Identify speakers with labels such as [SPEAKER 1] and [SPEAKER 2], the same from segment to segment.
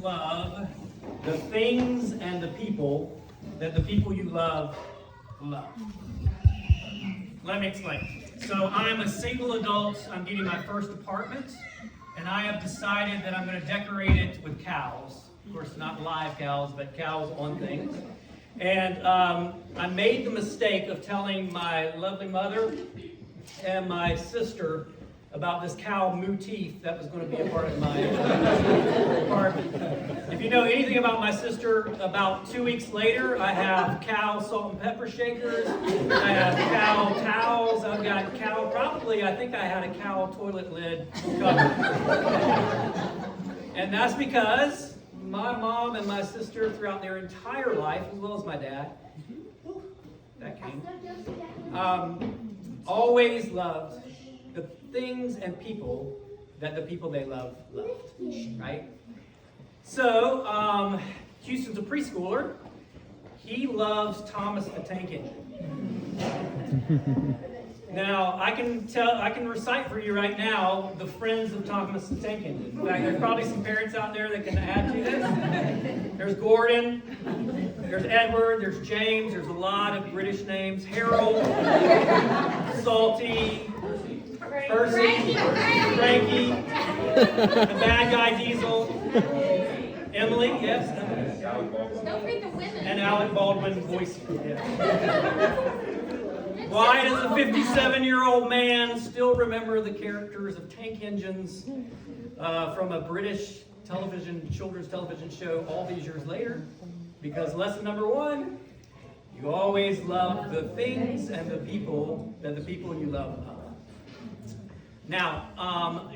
[SPEAKER 1] Love the things and the people that the people you love love. Let me explain. So I'm a single adult. I'm getting my first apartment, and I have decided that I'm going to decorate it with cows. Of course, not live cows, but cows on things. And I made the mistake of telling my lovely mother and my sister about this cow motif that was going to be a part of my apartment. If you know anything about my sister, about 2 weeks later, I have cow salt and pepper shakers, I have cow towels, I've got cow, I think I had a cow toilet lid cover. And that's because my mom and my sister, throughout their entire life, as well as my dad, that came, always loved the things and people that the people they loved, right? So, Houston's a preschooler. He loves Thomas the Tank Engine. Now, I can recite for you right now the friends of Thomas the Tank Engine. In fact, there's probably some parents out there that can add to this. There's Gordon, there's Edward, there's James, there's a lot of British names. Harold, Salty, Percy, Frankie, the bad guy Diesel, Emily, yes.
[SPEAKER 2] Don't forget the women.
[SPEAKER 1] And Alec Baldwin voice. Yeah. Why does a 57-year-old man still remember the characters of tank engines from a British children's television show all these years later? Because lesson number one, you always love the things and the people that the people you love love. Now,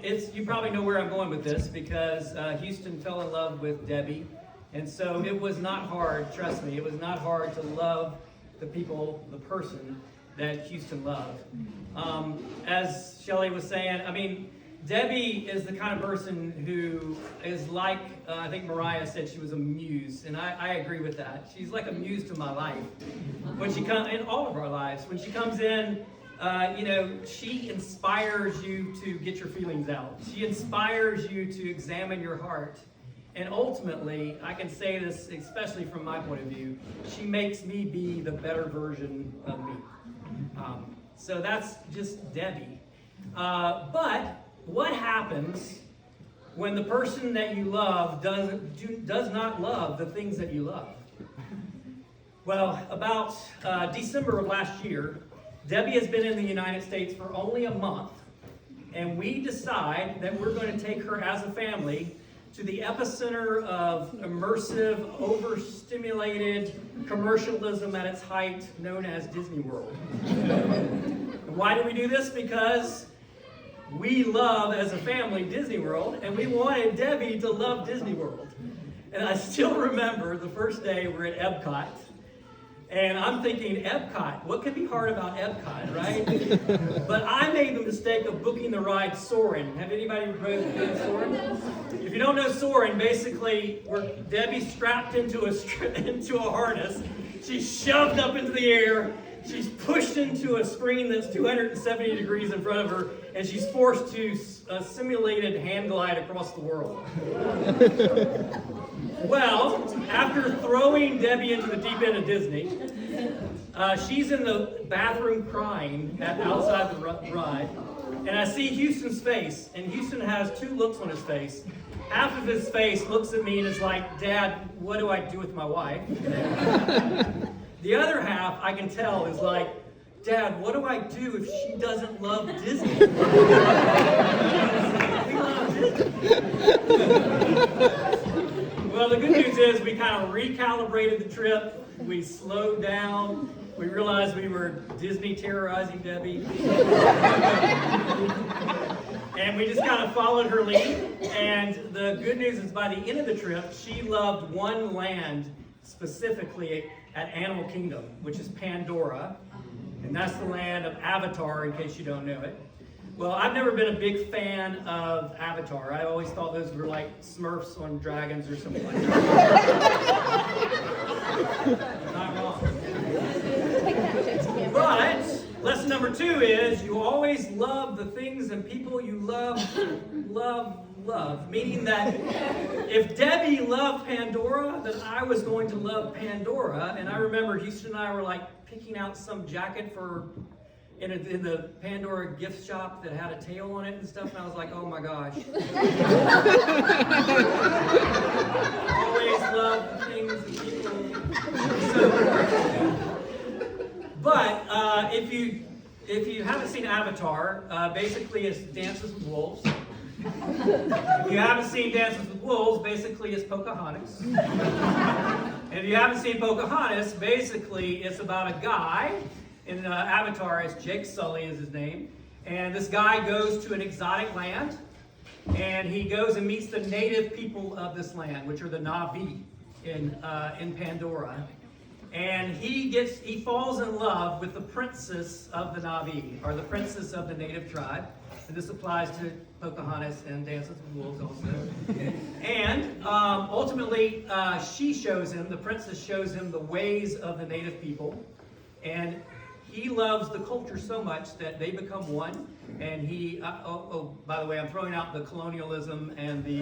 [SPEAKER 1] you probably know where I'm going with this because Houston fell in love with Debbie. And so it was not hard, trust me, it was not hard to love the people, the person that Houston loved. As Shelley was saying, I mean, Debbie is the kind of person who is like, I think Mariah said she was a muse, and I agree with that. She's like a muse to my life. When she comes in all of our lives, when she comes in, she inspires you to get your feelings out. She inspires you to examine your heart. And ultimately, I can say this, especially from my point of view, she makes me be the better version of me. So that's just Debbie. But what happens when the person that you love does not love the things that you love? Well, about December of last year, Debbie has been in the United States for only a month, and we decide that we're going to take her as a family to the epicenter of immersive, overstimulated commercialism at its height, known as Disney World. And why do we do this? Because we love, as a family, Disney World, and we wanted Debbie to love Disney World. And I still remember the first day we're at Epcot, and I'm thinking, Epcot, what could be hard about Epcot, right? But I made the mistake of booking the ride Soarin'. Have anybody been Soarin'? If you don't know Soarin', basically, Debbie's strapped into a harness. She's shoved up into the air. She's pushed into a screen that's 270 degrees in front of her, and she's forced to a simulated hand glide across the world. Well, after throwing Debbie into the deep end of Disney, she's in the bathroom crying outside the ride, and I see Houston's face, and Houston has two looks on his face. Half of his face looks at me and is like, Dad, what do I do with my wife? The other half, I can tell, is like, Dad, what do I do if she doesn't love Disney? We love Disney. Well, the good news is we kind of recalibrated the trip. We slowed down. We realized we were Disney terrorizing Debbie. And we just kind of followed her lead. And the good news is by the end of the trip, she loved one land specifically at Animal Kingdom, which is Pandora. And that's the land of Avatar, in case you don't know it. Well, I've never been a big fan of Avatar. I always thought those were like Smurfs on dragons or something like that. Not wrong. But lesson number two is you always love the things and people you love love, meaning that if Debbie loved Pandora, then I was going to love Pandora. And I remember Houston and I were like picking out some jacket in the Pandora gift shop that had a tail on it and stuff, and I was like, oh my gosh. Always love things and people. But if you haven't seen Avatar, basically it's Dances with Wolves. If you haven't seen Dances with Wolves, basically it's Pocahontas. And if you haven't seen Pocahontas, basically it's about a guy in Avatar. It's Jake Sully is his name. And this guy goes to an exotic land, and he goes and meets the native people of this land, which are the Na'vi in Pandora. And he falls in love with the princess of the Na'vi, or the princess of the native tribe. And this applies to Pocahontas and Dances with Wolves also. And ultimately, the princess shows him the ways of the native people. And he loves the culture so much that they become one. And by the way, I'm throwing out the colonialism and the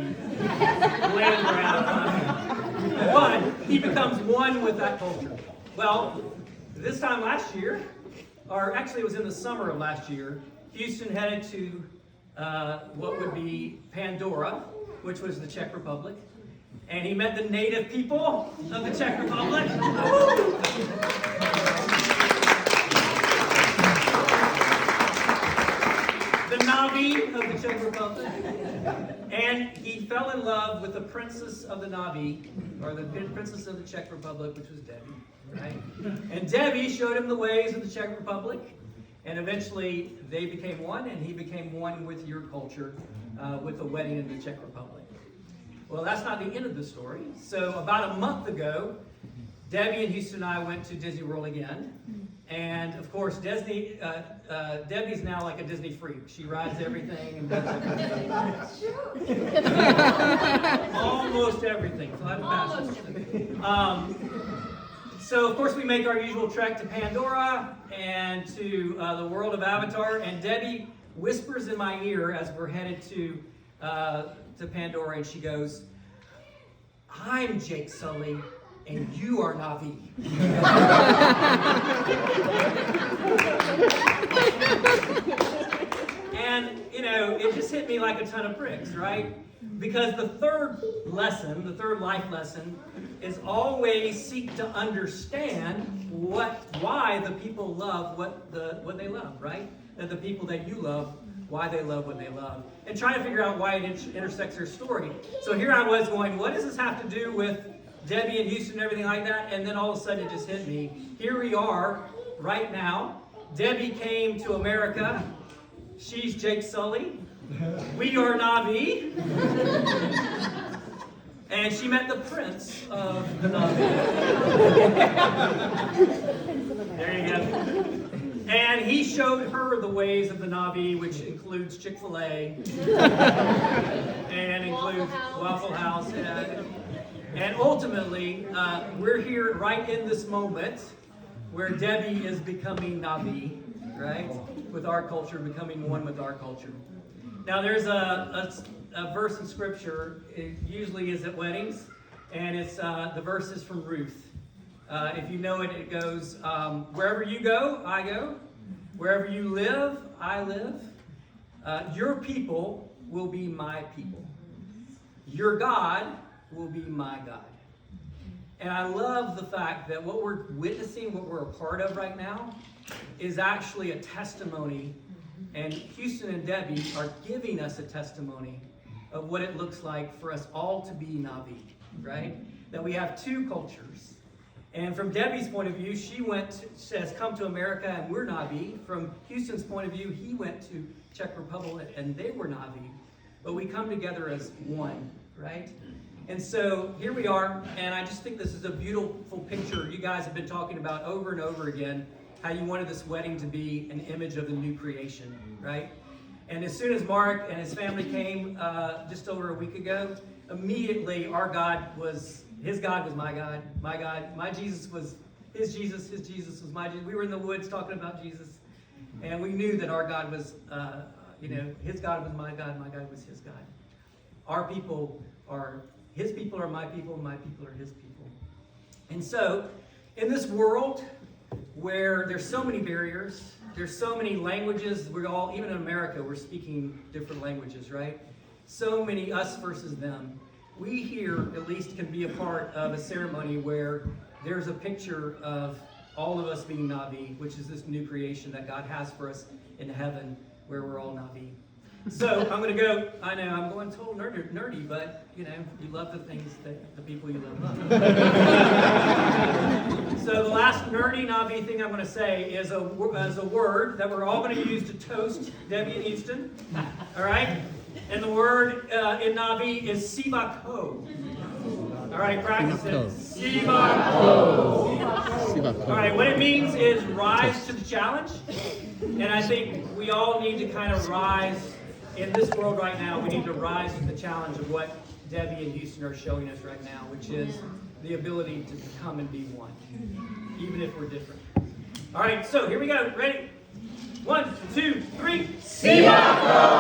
[SPEAKER 1] land grab. But he becomes one with that culture. Well, this time last year, or actually it was in the summer of last year, Houston headed to what would be Pandora, which was the Czech Republic. And he met the native people of the Czech Republic. The Na'vi of the Czech Republic. And he fell in love with the princess of the Na'vi, or the princess of the Czech Republic, which was Debbie, right? And Debbie showed him the ways of the Czech Republic, and eventually they became one, and he became one with your culture, with the wedding in the Czech Republic. Well, that's not the end of the story. So about a month ago, Debbie and Houston and I went to Disney World again. And of course, Debbie's now like a Disney freak. She rides everything and does everything.
[SPEAKER 2] That's true.
[SPEAKER 1] Almost everything. So of course we make our usual trek to Pandora and to the world of Avatar. And Debbie whispers in my ear as we're headed to Pandora, and she goes, "I'm Jake Sully, and you are Na'vi." And, it just hit me like a ton of bricks, right? Because the third life lesson, is always seek to understand why the people love what they love, right? That the people that you love, why they love what they love. And try to figure out why it intersects their story. So here I was going, what does this have to do with Debbie and Houston and everything like that? And then all of a sudden it just hit me. Here we are, right now. Debbie came to America. She's Jake Sully. We are Na'vi. And she met the prince of the Na'vi. There you go. And he showed her the ways of the Na'vi, which includes Chick-fil-A. And includes Waffle House. And ultimately, we're here right in this moment where Debbie is becoming Na'vi, right? With our culture, becoming one with our culture. Now, there's a verse in Scripture. It usually is at weddings, and it's the verse is from Ruth. If you know it, it goes, "Wherever you go, I go. Wherever you live, I live. Your people will be my people. Your God will be my God." And I love the fact that what we're witnessing, what we're a part of right now, is actually a testimony. And Houston and Debbie are giving us a testimony of what it looks like for us all to be Na'vi, right? That we have two cultures. And from Debbie's point of view, she has come to America and we're Na'vi. From Houston's point of view, he went to Czech Republic and they were Na'vi. But we come together as one, right? And so here we are, and I just think this is a beautiful picture. You guys have been talking about over and over again how you wanted this wedding to be an image of the new creation, right? And as soon as Mark and his family came just over a week ago, immediately his God was my God, my Jesus was his Jesus was my Jesus. We were in the woods talking about Jesus, and we knew that our God was, his God was my God was his God. Our people are his people, are my people are his people. And so, in this world where there's so many barriers, there's so many languages, we're all, even in America, we're speaking different languages, right? So many us versus them. We here, at least, can be a part of a ceremony where there's a picture of all of us being Navi, which is this new creation that God has for us in heaven, where we're all Navi. So I'm going to go, I know, I'm going total nerdy, but, you love the things that the people you love. So the last nerdy Navi thing I'm going to say is a word that we're all going to use to toast Debbie and Houston. All right? And the word in Navi is Sibako. All right, practice it. Sibako. All right, what it means is rise to the challenge. And I think we all need to kind of rise in this world right now. We need to rise to the challenge of what Debbie and Houston are showing us right now, which is the ability to come and be one, even if we're different. All right, so here we go. Ready? 1, 2, 3. Sibako!